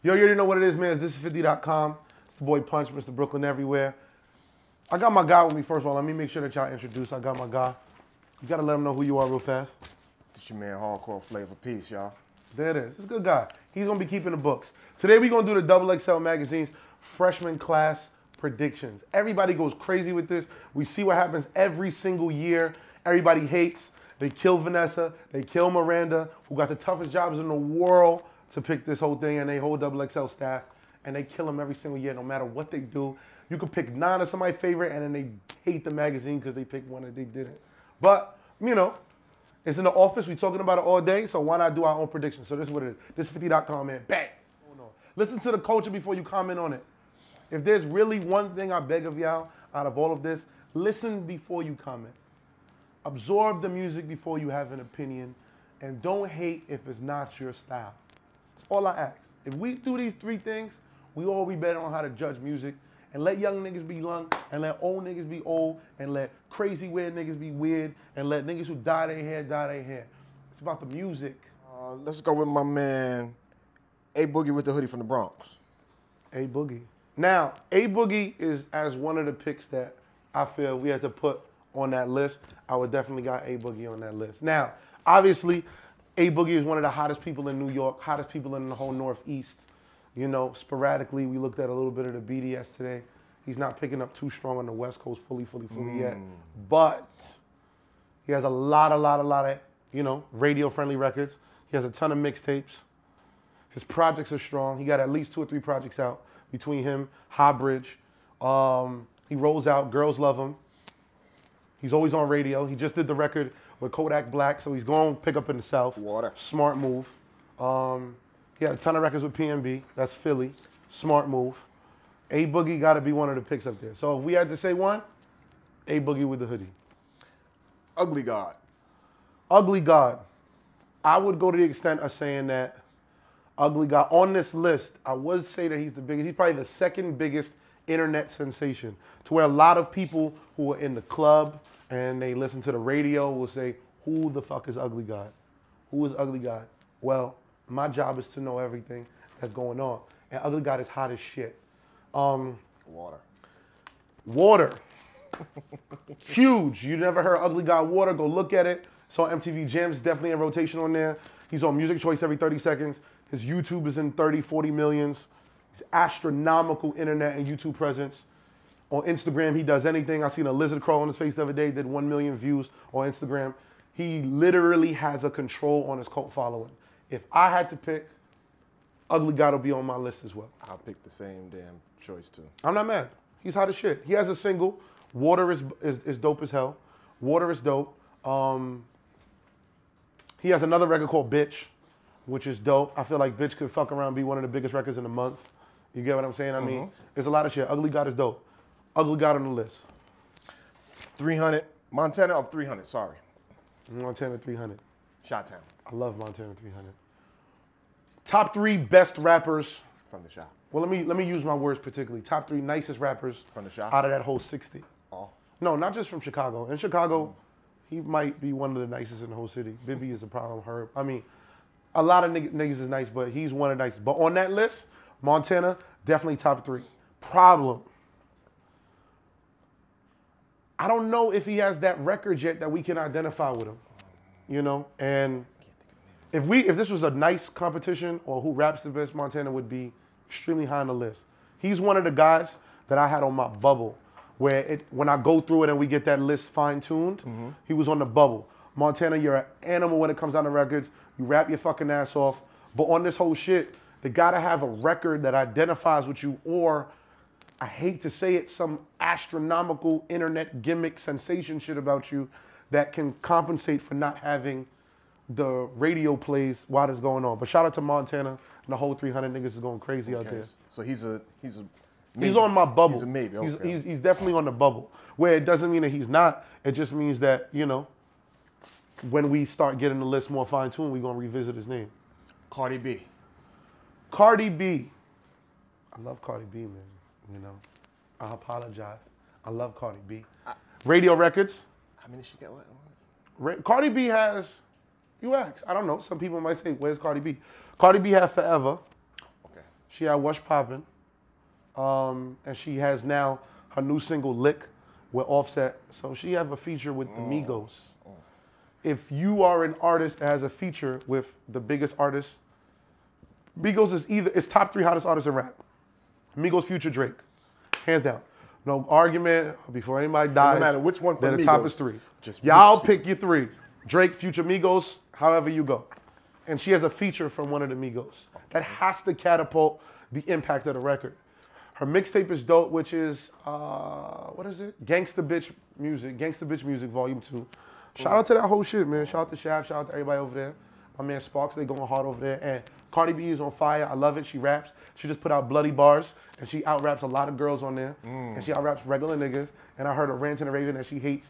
Yo, you already know what it is, man. This is 50.com. It's the boy Punch, Mr. Brooklyn everywhere. I got my guy with me, first of all. Let me make sure that y'all introduce. I got my guy. You got to let him know who you are real fast. This your man, Hardcore Flavor. Peace, y'all. There it is. It's a good guy. He's going to be keeping the books. Today, we're going to do the XXL magazine's freshman class predictions. Everybody goes crazy with this. We see what happens every single year. Everybody hates. They kill Vanessa. They kill Miranda, who got the toughest jobs in the world to pick this whole thing, and they whole XXL staff, and they kill them every single year, no matter what they do. You could pick 9 of somebody's favorite, and then they hate the magazine because they picked one that they didn't. But, you know, it's in the office. We're talking about it all day, so why not do our own predictions? So this is what it is. This is 50.com, man. Bang. Listen to the culture before you comment on it. If there's really one thing I beg of y'all out of all of this, listen before you comment. Absorb the music before you have an opinion, and don't hate if it's not your style. All I ask. If we do these 3 things, we all be better on how to judge music, and let young niggas be young, and let old niggas be old, and let crazy weird niggas be weird, and let niggas who dye their hair dye their hair. It's about the music. Let's go with my man, A Boogie with the hoodie from the Bronx. A Boogie. Now, A Boogie is as one of the picks that I feel we had to put on that list. I would definitely got A Boogie on that list. Now, obviously, A Boogie is one of the hottest people in New York, hottest people in the whole Northeast. You know, sporadically, we looked at a little bit of the BDS today. He's not picking up too strong on the West Coast fully yet. But he has a lot of, you know, radio-friendly records. He has a ton of mixtapes. His projects are strong. He got at least 2 or 3 projects out between him, High Bridge. He rolls out, girls love him. He's always on radio. He just did the record with Kodak Black, so he's going to pick up in the South. Water. Smart move. He had a ton of records with PNB. That's Philly. Smart move. A Boogie got to be one of the picks up there. So if we had to say one, A Boogie with the hoodie. Ugly God. Ugly God. I would go to the extent of saying that Ugly God, on this list, I would say that he's the biggest. He's probably the 2nd biggest internet sensation, to where a lot of people who are in the club and they listen to the radio will say, who the fuck is Ugly God? Who is Ugly God? Well, my job is to know everything that's going on. And Ugly God is hot as shit. Water. Water. Huge. You never heard Ugly God Water, go look at it. It's on MTV Jams, definitely in rotation on there. He's on Music Choice every 30 seconds. His YouTube is in 30, 40 millions. He's astronomical internet and YouTube presence. On Instagram, he does anything. I seen a lizard crawl on his face the other day, did 1 million views on Instagram. He literally has a control on his cult following. If I had to pick, Ugly God will be on my list as well. I'll pick the same damn choice too. I'm not mad. He's hot as shit. He has a single. Water is dope as hell. Water is dope. He has another record called Bitch, which is dope. I feel like Bitch could fuck around and be one of the biggest records in the month. You get what I'm saying? I mean, there's a lot of shit. Ugly God is dope. Ugly God on the list. 300. Montana of 300, sorry. Montana 300. Chi-Town. I love Montana 300. Top 3 best rappers. From the shop. Well, let me use my words particularly. Top 3 nicest rappers from the shop? Out of that whole 60. Oh. No, not just from Chicago. In Chicago, he might be one of the nicest in the whole city. Bibby is a problem. Herb. I mean, a lot of niggas is nice, but he's one of the nicest. But on that list, Montana, definitely top 3. Problem. I don't know if he has that record yet that we can identify with him. You know? And if this was a nice competition or who raps the best, Montana would be extremely high on the list. He's one of the guys that I had on my bubble, where when I go through it and we get that list fine-tuned, he was on the bubble. Montana, you're an animal when it comes down to records. You rap your fucking ass off. But on this whole shit, they gotta have a record that identifies with you, or, I hate to say it, some astronomical internet gimmick sensation shit about you that can compensate for not having the radio plays while it's going on. But shout out to Montana, and the whole 300 niggas is going crazy out there. So he's He's on my bubble. He's a maybe. Okay. He's definitely on the bubble. Where it doesn't mean that he's not. It just means that, you know, when we start getting the list more fine-tuned, we're going to revisit his name. Cardi B. Cardi B. I love Cardi B, man. You know, I apologize. I love Cardi B. Radio Records. How many she got? What? Cardi B has, you ask, I don't know. Some people might say, where's Cardi B? Cardi B had Forever. Okay. She had What's Poppin'. And she has now her new single, Lick, with Offset. So she have a feature with the Migos. If you are an artist that has a feature with the biggest artist, Migos is it's top 3 hottest artists in rap. Migos, Future, Drake. Hands down. No argument before anybody dies. No matter which one for Migos. The top is 3. Just y'all pick your 3. Drake, Future, Migos, however you go. And she has a feature from one of the Migos. That has to catapult the impact of the record. Her mixtape is dope, which is, what is it? Gangsta Bitch Music, Volume 2. Shout out to that whole shit, man. Shout out to Shaft, shout out to everybody over there. My man Sparks, they going hard over there. And Cardi B is on fire. I love it. She raps. She just put out Bloody Bars, and she out-raps a lot of girls on there. And she out-raps regular niggas. And I heard her rant in the Raven that she hates,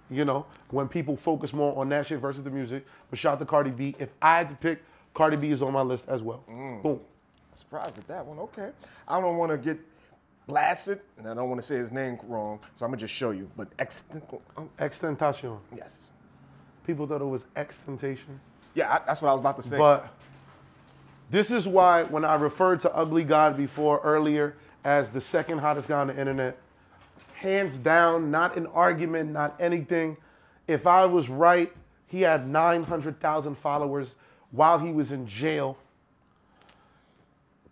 you know, when people focus more on that shit versus the music. But shout out to Cardi B. If I had to pick, Cardi B is on my list as well. Boom. Surprised at that one. Okay. I don't want to get blasted, and I don't want to say his name wrong, so I'm going to just show you. But XXXTENTACION. Yes. People thought it was XXXTENTACION. Yeah, that's what I was about to say. But this is why when I referred to Ugly God before earlier as the second hottest guy on the internet, hands down, not an argument, not anything. If I was right, he had 900,000 followers while he was in jail.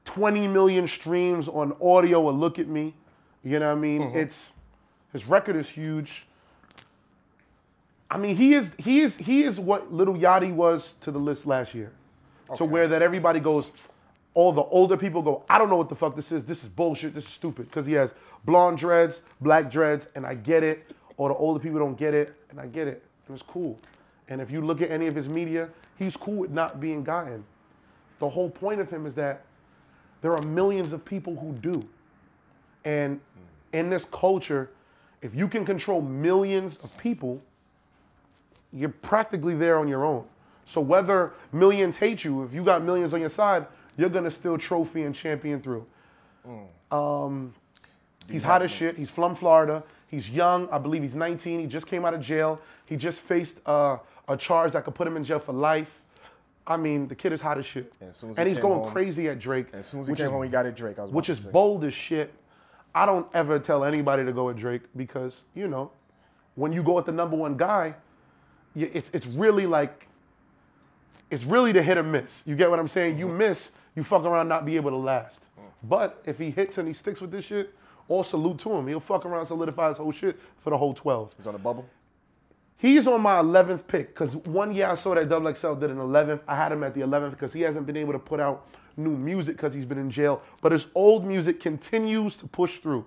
20 million streams on audio or Look At Me. You know what I mean? His record is huge. I mean, he is what Lil Yachty was to the list last year. So where that everybody goes, all the older people go, I don't know what the fuck this is. This is bullshit. This is stupid. Because he has blonde dreads, black dreads, and I get it. Or the older people don't get it, and I get it. And it's cool. And if you look at any of his media, he's cool with not being gotten. The whole point of him is that there are millions of people who do. And in this culture, if you can control millions of people, you're practically there on your own. So whether millions hate you, if you got millions on your side, you're gonna still trophy and champion through. He's hot as shit. He's from Florida. He's young. I believe he's 19. He just came out of jail. He just faced a charge that could put him in jail for life. I mean, the kid is hot as shit. And he's going crazy at Drake. As soon as he came home, he got at Drake. Which is bold as shit. I don't ever tell anybody to go at Drake because, you know, when you go at the #1 guy, it's really like, it's really the hit or miss. You get what I'm saying? You miss, you fuck around not be able to last. But if he hits and he sticks with this shit, all salute to him. He'll fuck around, solidify his whole shit for the whole 12. He's on a bubble? He's on my 11th pick because one year I saw that XXL did an 11th. I had him at the 11th because he hasn't been able to put out new music because he's been in jail. But his old music continues to push through.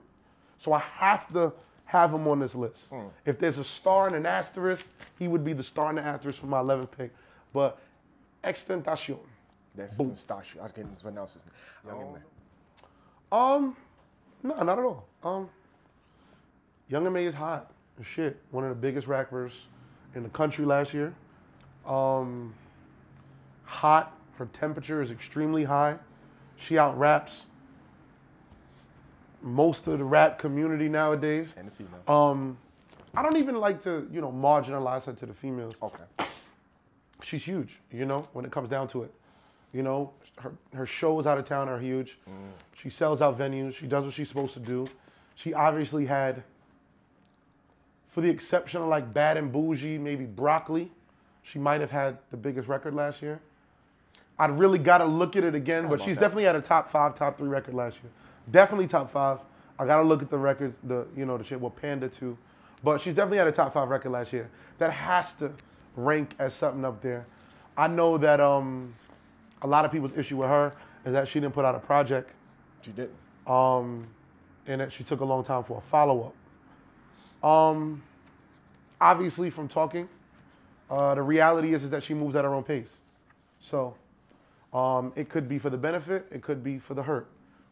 So I have to have him on this list. If there's a star and an asterisk, he would be the star and the asterisk for my 11th pick. But XXXTENTACIon. That's XXXTENTACIon. I can't pronounce his name. No, not at all. Young M.A. is hot. Shit, one of the biggest rappers in the country last year. Hot, her temperature is extremely high. She out-raps most of the rap community nowadays. And the females. I don't even like to, you know, marginalize her to the females. Okay. She's huge, you know, when it comes down to it. You know, her shows out of town are huge. She sells out venues. She does what she's supposed to do. She obviously had, for the exception of like Bad and Bougie, maybe Broccoli, she might have had the biggest record last year. I'd really got to look at it again, but she's definitely had a top 5, top 3 record last year. Definitely top 5. I got to look at the records, the shit, well, Panda too. But she's definitely had a top 5 record last year. That has to rank as something up there. I know that a lot of people's issue with her is that she didn't put out a project. She didn't. And that she took a long time for a follow-up. Obviously, from talking, the reality is that she moves at her own pace. So it could be for the benefit, it could be for the hurt.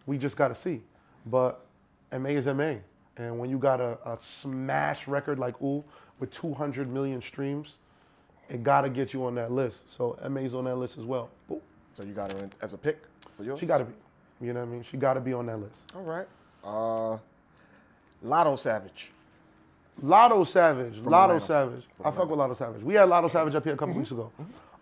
We just got to see. But M.A. is M.A. And when you got a smash record like Ooh with 200 million streams, it got to get you on that list. So M.A.'s on that list as well. Ooh. So you got her in as a pick for yours? She got to be. You know what I mean? She got to be on that list. All right. Lotto Savage. Lotto Savage. Lotto Savage. I fuck with Lotto Savage. We had Lotto Savage up here a couple weeks ago.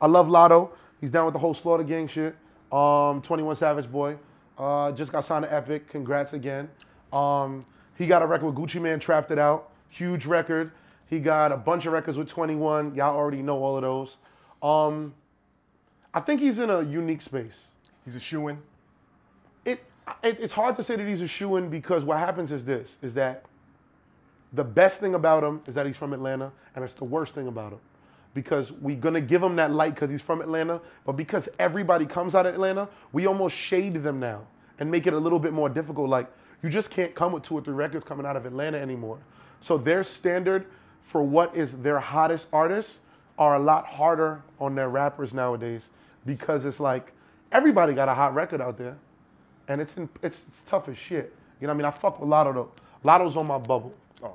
I love Lotto. He's down with the whole Slaughter Gang shit. 21 Savage boy. Just got signed to Epic. Congrats again. He got a record with Gucci Mane, Trapped It Out. Huge record. He got a bunch of records with 21. Y'all already know all of those. I think he's in a unique space. He's a shoo-in? It's hard to say that he's a shoo-in because what happens is this, is that the best thing about him is that he's from Atlanta, and it's the worst thing about him. Because we're going to give him that light because he's from Atlanta, but because everybody comes out of Atlanta, we almost shade them now and make it a little bit more difficult. Like, you just can't come with 2 or 3 records coming out of Atlanta anymore. So their standard for what is their hottest artists are a lot harder on their rappers nowadays because it's like, everybody got a hot record out there, and it's tough as shit. You know what I mean? I fuck with Lotto, though. Lotto's on my bubble. Okay.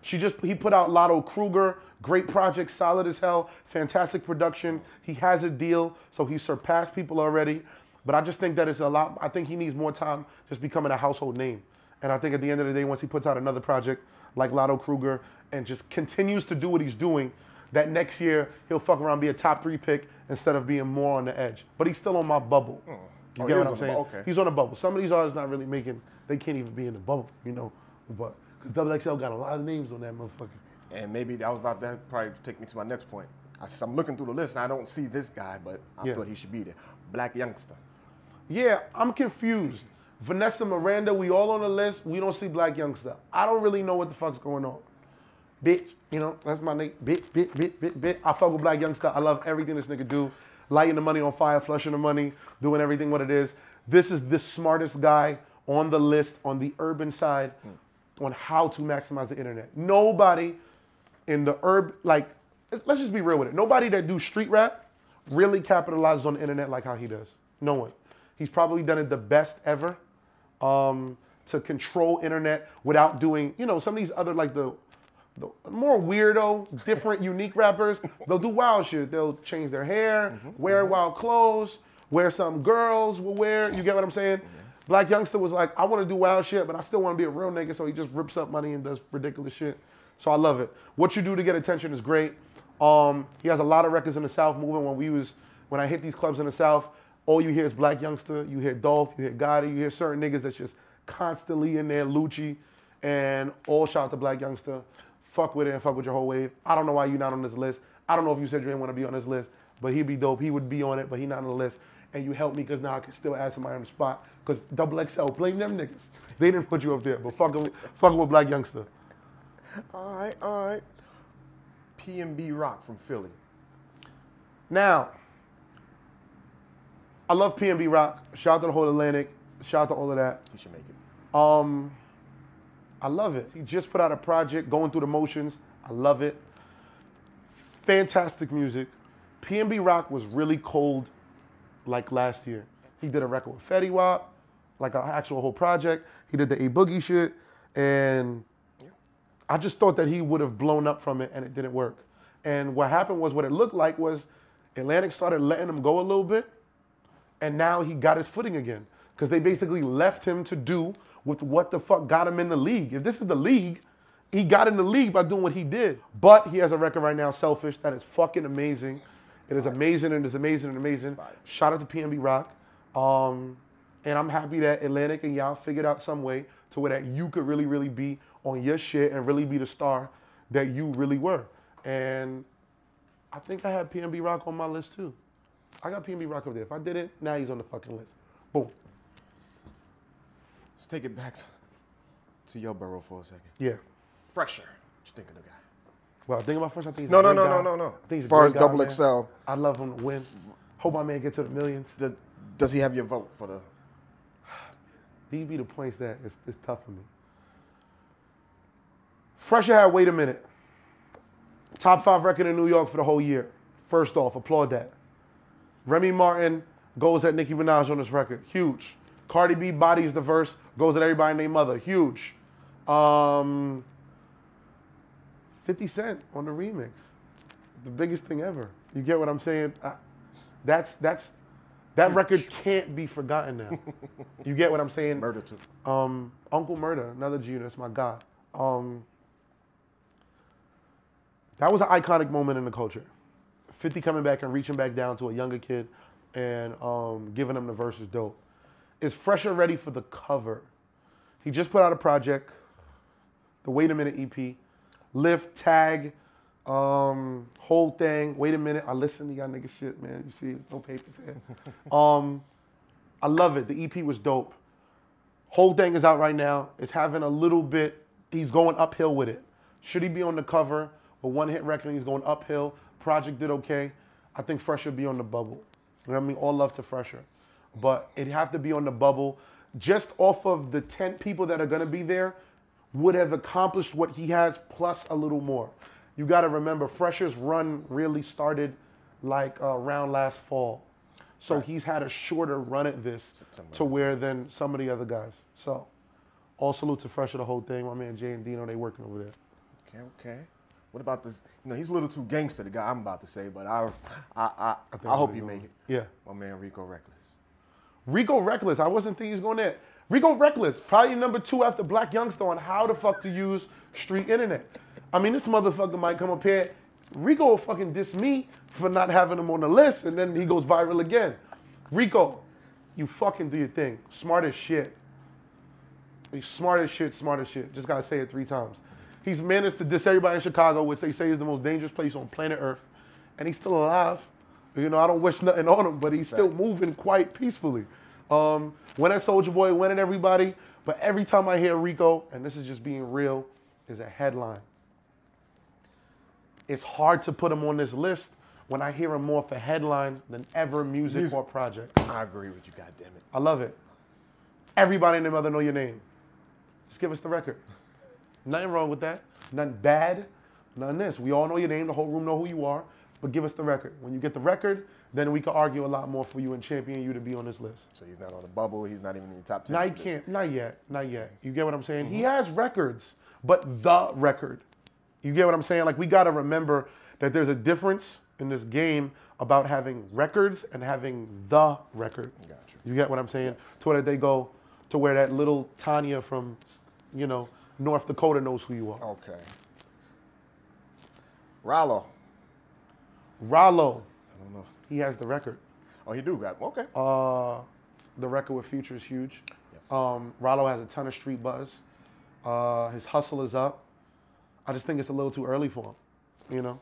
He put out Lotto Kruger. Great project, solid as hell, fantastic production. He has a deal, so he surpassed people already. But I just think that it's a lot. I think he needs more time just becoming a household name. And I think at the end of the day, once he puts out another project like Lotto Kruger and just continues to do what he's doing, that next year he'll fuck around, be a top 3 pick instead of being more on the edge. But he's still on my bubble. You get what I'm saying? Okay. He's on a bubble. Some of these artists not really making, they can't even be in the bubble, you know. But because XXL got a lot of names on that motherfucker. And maybe that was about to probably take me to my next point. I'm looking through the list and I don't see this guy, but I thought he should be there. Black Youngsta. Yeah, I'm confused. Vanessa Miranda, we all on the list. We don't see Black Youngsta. I don't really know what the fuck's going on. Bitch, you know, that's my name. Bitch. I fuck with Black Youngsta. I love everything this nigga do. Lighting the money on fire, flushing the money, doing everything what it is. This is the smartest guy on the list on the urban side on how to maximize the internet. Nobody in the let's just be real with it. Nobody that do street rap really capitalizes on the internet like how he does. No one. He's probably done it the best ever to control internet without doing, you know, some of these other like the more weirdo, different, unique rappers. They'll do wild shit. They'll change their hair, wear wild clothes, wear something girls will wear. You get what I'm saying? Black Youngsta was like, I want to do wild shit, but I still want to be a real nigga, so he just rips up money and does ridiculous shit. So I love it. What you do to get attention is great. He has a lot of records in the South moving. When I hit these clubs in the South, all you hear is Black Youngsta, you hear Dolph, you hear Gotti, you hear certain niggas that's just constantly in there, LUCCI, and all shout out to Black Youngsta. Fuck with it and fuck with your whole wave. I don't know why you're not on this list. I don't know if you said you didn't want to be on this list, but he'd be dope. He would be on it, but he's not on the list. And you helped me because now I can still add somebody on the spot. Because XXL, blame them niggas. They didn't put you up there, but fucking with Black Youngsta. All right. P&B Rock from Philly. Now, I love P&B Rock. Shout out to the whole Atlantic. Shout out to all of that. He should make it. I love it. He just put out a project, Going Through the Motions. I love it. Fantastic music. P&B Rock was really cold like last year. He did a record with Fetty Wap, like an actual whole project. He did the A Boogie shit, and I just thought that he would have blown up from it, and it didn't work. And what happened was, what it looked like was Atlantic started letting him go a little bit, and now he got his footing again. Because they basically left him to do with what the fuck got him in the league. If this is the league, he got in the league by doing what he did. But he has a record right now, Selfish, that is fucking amazing. It is amazing and is amazing and amazing. Shout out to P&B Rock. And I'm happy that Atlantic and y'all figured out some way to where that you could really, really be on your shit and really be the star that you really were. And I think I had P&B Rock on my list too. I got P&B Rock up there. If I didn't, now he's on the fucking list. Boom. Let's take it back to your borough for a second. Yeah. Fresher. What you think of the guy? Well, think about Fresher. I think he's No. a great guy. I think he's As far as a great guy, Double man. XL. I love him to win. Hope my man get to the millions. Does he have your vote for the... These be the points that it's tough for me. Fresher had Wait a Minute. Top 5 record in New York for the whole year. First off, applaud that. Remy Martin goes at Nicki Minaj on this record. Huge. Cardi B bodies the verse, goes at everybody and their mother. Huge. 50 Cent on the remix. The biggest thing ever. You get what I'm saying? That record can't be forgotten now. You get what I'm saying? Murder too. Uncle Murder, another G, that's my guy. That was an iconic moment in the culture. 50 coming back and reaching back down to a younger kid and giving him the verse is dope. Is Phresher ready for the cover? He just put out a project, the Wait a Minute EP, lift, tag, whole thing. Wait a minute, I listen to y'all nigga shit, man. You see, there's no papers here. I love it. The EP was dope. Whole thing is out right now. It's having a little bit, he's going uphill with it. Should he be on the cover? A one-hit record, he's going uphill. Project did okay. I think Phresher be on the bubble. You know what I mean? All love to Phresher. But it'd have to be on the bubble. Just off of the 10 people that are going to be there, would have accomplished what he has plus a little more. You got to remember, Phresher's run really started like around last fall. So right. He's had a shorter run at this to where than some of the other guys. So all salute to Phresher, the whole thing. My man Jay and Dino, they working over there. Okay, okay. What about this? You know, he's a little too gangster, the guy I'm about to say, but I hope he make it. Yeah. My man Rico Reckless. Rico Reckless. I wasn't thinking he was going there. Rico Reckless, probably number 2 after Black Youngsta on how the fuck to use street internet. I mean, this motherfucker might come up here. Rico will fucking diss me for not having him on the list, and then he goes viral again. Rico, you fucking do your thing. Smart as shit. He's smart as shit, smart as shit. Just gotta say it 3 times. He's managed to diss everybody in Chicago, which they say is the most dangerous place on planet Earth, and he's still alive. You know, I don't wish nothing on him, but he's still moving quite peacefully. Went at Soulja Boy, went at everybody, but every time I hear Rico, and this is just being real, is a headline. It's hard to put him on this list when I hear him more for headlines than ever music or project. I agree with you, goddammit. I love it. Everybody and their mother know your name. Just give us the record. Nothing wrong with that. Nothing bad. None of this. We all know your name. The whole room know who you are. But give us the record. When you get the record, then we can argue a lot more for you and champion you to be on this list. So he's not on the bubble. He's not even in the top 10. No, he can't. Not yet. Not yet. You get what I'm saying? Mm-hmm. He has records, but the record. You get what I'm saying? Like, we got to remember that there's a difference in this game about having records and having the record. Gotcha. You get what I'm saying? Yes. To where they go to where that little Tanya from, you know, North Dakota knows who you are. Okay. RALO. RALO. I don't know. He has the record. Oh, he do got, okay. The record with Future is huge. Yes. RALO has a ton of street buzz. His hustle is up. I just think it's a little too early for him, you know?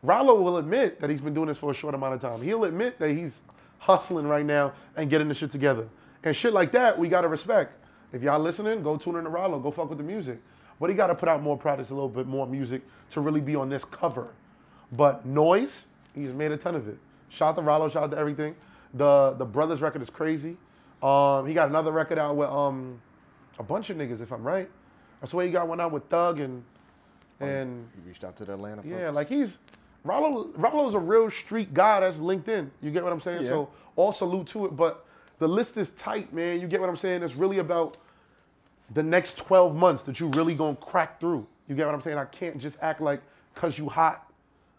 RALO will admit that he's been doing this for a short amount of time. He'll admit that he's hustling right now and getting the shit together. And shit like that, we gotta respect. If y'all listening, go tune in to RALO, go fuck with the music. But he gotta put out more products, a little bit more music to really be on this cover. But noise, he's made a ton of it. Shout out to RALO, shout out to everything. The Brothers record is crazy. He got another record out with a bunch of niggas, if I'm right. That's why he got one out with Thug and he reached out to the Atlanta folks. Yeah, like RALO's a real street guy that's linked in. You get what I'm saying? Yeah. So all salute to it. But the list is tight, man. You get what I'm saying? It's really about the next 12 months that you really gonna crack through. You get what I'm saying? I can't just act like because you hot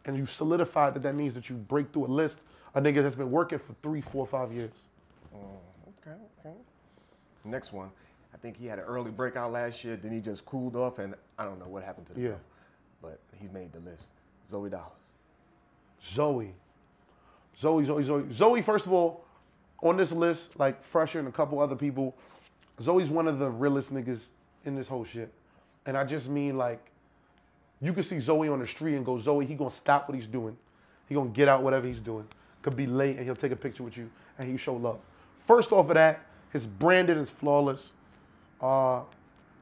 and you solidified that means that you break through a list of niggas that's been working for 3, 4, 5 years. Okay. Next one. I think he had an early breakout last year, then he just cooled off, and I don't know what happened to the girl, but he made the list. ZOEY DOLLAZ. ZOEY, first of all, on this list, like Phresher and a couple other people, ZOEY's one of the realest niggas in this whole shit. And I just mean, like, you can see ZOEY on the street and go, ZOEY, he gonna stop what he's doing. He gonna get out whatever he's doing. Could be late and he'll take a picture with you and he show love. First off of that, his branding is flawless.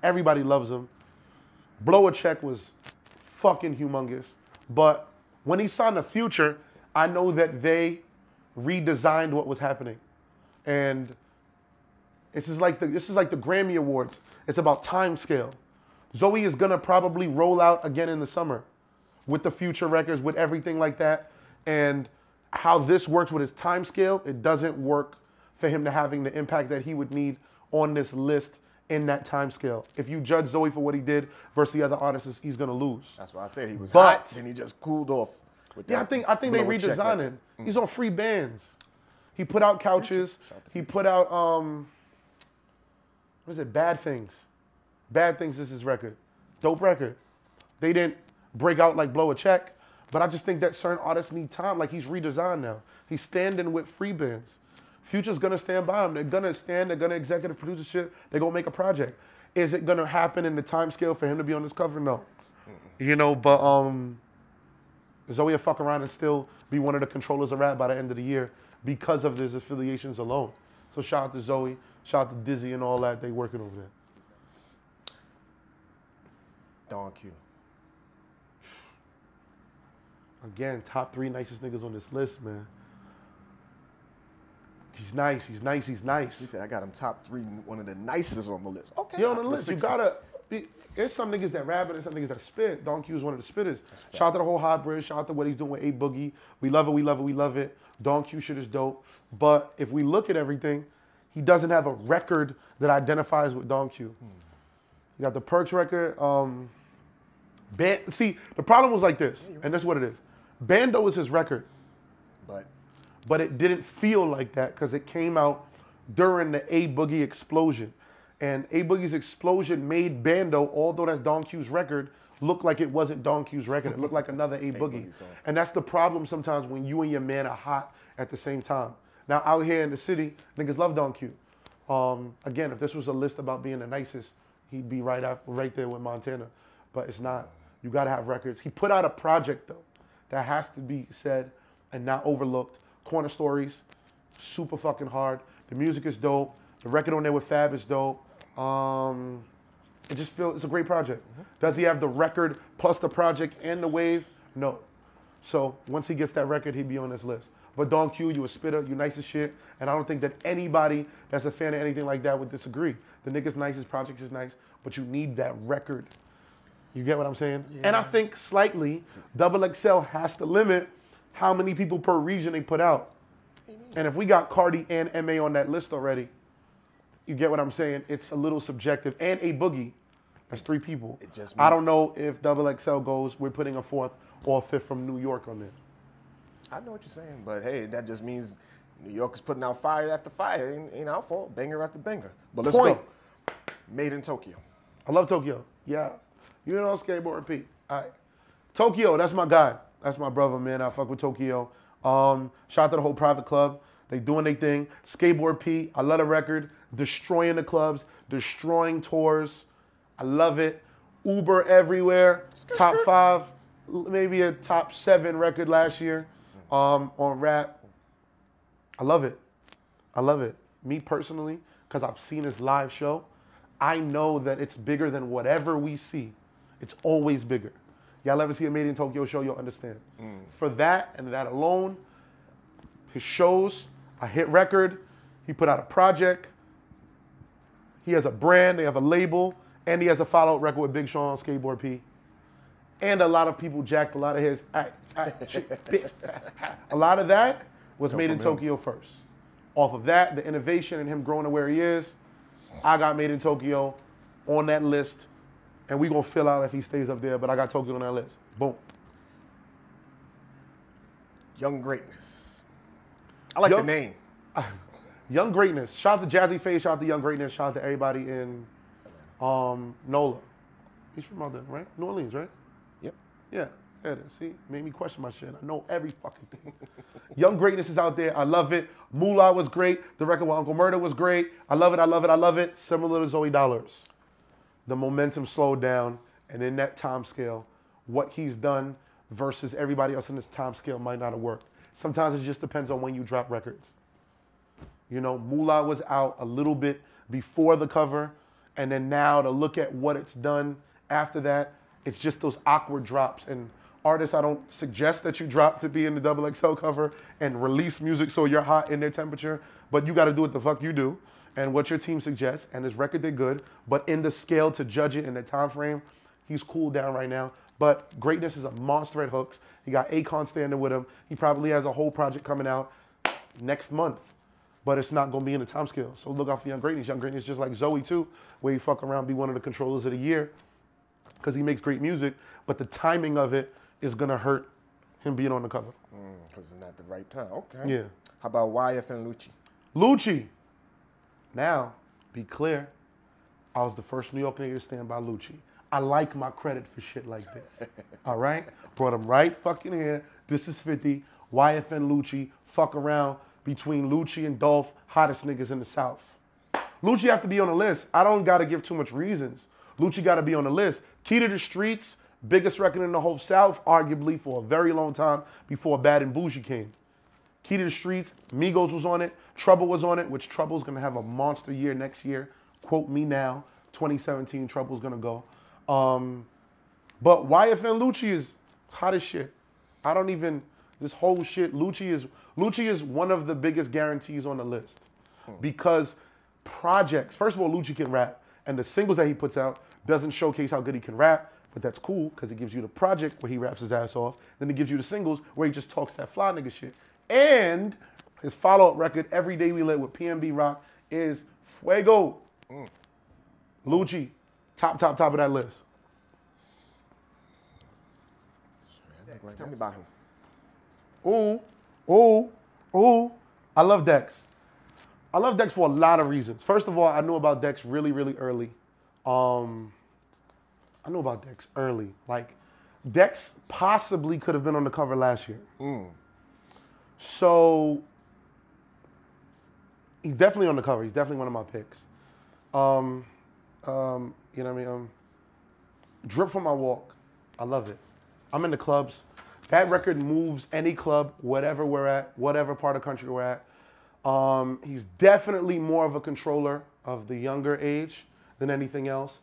Everybody loves him. Blow a Check was fucking humongous. But when he signed the Future, I know that they redesigned what was happening. And this is like the Grammy Awards. It's about time scale. ZOEY is gonna probably roll out again in the summer with the Future records, with everything like that. And how this works with his time scale, it doesn't work for him to having the impact that he would need on this list in that time scale. If you judge ZOEY for what he did versus the other artists, he's gonna lose. That's why I said he was hot, and he just cooled off. With yeah, that I think they redesigned him. He's on free bands. He put out Couches. He put out what is it? Bad Things. Bad Things is his record. Dope record. They didn't break out like Blow a Check, but I just think that certain artists need time. Like, he's redesigned now. He's standing with free bands. Future's gonna stand by him. They're gonna executive produce shit. They're gonna make a project. Is it gonna happen in the time scale for him to be on this cover? No. You know, but Zoe will fuck around and still be one of the controllers of rap by the end of the year because of his affiliations alone. So shout out to Zoe, shout out to Dizzy and all that. They working over there. Don Q. Again, top 3 nicest niggas on this list, man. He's nice, he's nice, he's nice. He said, I got him top 3, one of the nicest on the list. Okay. Yeah, on the list. You gotta, there's some niggas that rap and there's some niggas that spit. Don Q is one of the spitters. Shout out to the whole Hot Bridge. Shout out to what he's doing with A Boogie. We love it, we love it, we love it. Don Q shit is dope. But if we look at everything, he doesn't have a record that identifies with Don Q. You got the Perks record. See, the problem was like this, and that's what it is. Bando is his record. But it didn't feel like that because it came out during the A Boogie explosion. And A Boogie's explosion made Bando, although that's Don Q's record, look like it wasn't Don Q's record. It looked like another A Boogie. And that's the problem sometimes when you and your man are hot at the same time. Now out here in the city, niggas love Don Q. Again, if this was a list about being the nicest, he'd be right there with Montana. But it's not. You gotta have records. He put out a project though that has to be said and not overlooked. Corner Stories, super fucking hard. The music is dope. The record on there with Fab is dope. It just feels, it's a great project. Does he have the record plus the project and the wave? No. So once he gets that record, he'd be on this list. But Don Q, you a spitter, you nice as shit. And I don't think that anybody that's a fan of anything like that would disagree. The nigga's nice, his project is nice, but you need that record. You get what I'm saying? Yeah. And I think slightly, XXL has to limit how many people per region they put out. And if we got CARDI and MA on that list already, you get what I'm saying? It's a little subjective. And A Boogie, that's 3 people. I don't know if XXL goes, we're putting a 4th or 5th from New York on there. I know what you're saying, but hey, that just means New York is putting out fire after fire. Ain't our fault, banger after banger. But let's go. Made in Tokyo. I love Tokyo. Yeah. You know skateboard P. All right. Tokyo, that's my guy. That's my brother, man. I fuck with Tokyo. Shout out to the whole private club. They doing their thing. Skateboard P, I love the record. Destroying the clubs, destroying tours. I love it. Uber everywhere. Top 5, maybe a top 7 record last year on rap. I love it. I love it. Me personally, because I've seen his live show, I know that it's bigger than whatever we see. It's always bigger. Y'all ever see a Made in Tokyo show, you'll understand. For that and that alone, his shows, a hit record, he put out a project, he has a brand, they have a label, and he has a follow-up record with Big Sean on Skateboard P. And a lot of people jacked a lot of his, a lot of that was Made in Tokyo first. Off of that, the innovation and him growing to where he is, I got Made in Tokyo on that list. And we gonna fill out if he stays up there, but I got Tokyo on that list. Boom. Young Greatness. I like the name. Young Greatness. Shout out to Jazzy Faye, shout out to Young Greatness, shout out to everybody in NOLA. He's from out there, right? New Orleans, right? Yep. Yeah, there it is. See, made me question my shit. I know every fucking thing. Young Greatness is out there. I love it. Moolah was great. The record with Uncle Murder was great. I love it, I love it, I love it. Similar to Zoe Dollars. The momentum slowed down, and in that time scale, what he's done versus everybody else in this time scale might not have worked. Sometimes it just depends on when you drop records. You know, Moolah was out a little bit before the cover, and then now to look at what it's done after that, it's just those awkward drops. And artists, I don't suggest that you drop to be in the XXL cover and release music so you're hot in their temperature, but you gotta do what the fuck you do. And what your team suggests, and his record did good, but in the scale to judge it in the time frame, he's cooled down right now. But Greatness is a monster at hooks. He got Akon standing with him. He probably has a whole project coming out next month, but it's not gonna be in the time scale. So look out for Young Greatness. Young Greatness just like Zoe too, where he fuck around, be one of the controllers of the year, because he makes great music, but the timing of it is gonna hurt him being on the cover. Because it's not the right time, okay. Yeah. How about YF and Lucci? Lucci. Now, be clear, I was the first New York nigga to stand by Lucci. I like my credit for shit like this. All right? Brought him right fucking here. This is 50. YF and Lucci. Fuck around. between Lucci and Dolph, hottest niggas in the South. Lucci have to be on the list. I don't got to give too much reasons. Lucci got to be on the list. Key to the Streets, biggest record in the whole South, arguably for a very long time before Bad and Bougie came. Key to the Streets, Migos was on it, Trouble was on it, which Trouble's gonna have a monster year next year. Quote me now, 2017, Trouble's gonna go. But YFN Lucci is hot as shit. I don't even, this whole shit, Lucci is one of the biggest guarantees on the list. Because projects, first of all, Lucci can rap, and the singles that he puts out doesn't showcase how good he can rap, but that's cool, because it gives you the project where he raps his ass off, then it gives you the singles where he just talks that fly nigga shit. And his follow-up record, Every Day We Live with PNB Rock, is fuego. Lucci, top of that list. Tell me about him. I love Dex. I love Dex for a lot of reasons. First of all, I knew about Dex really, really early. I knew about Dex early. Like, Dex possibly could have been on the cover last year. So, he's definitely on the cover. He's definitely one of my picks. You know what I mean? Drip from My Walk. I love it. I'm in the clubs. That record moves any club, whatever we're at, whatever part of the country we're at. He's definitely more of a controller of the younger age than anything else.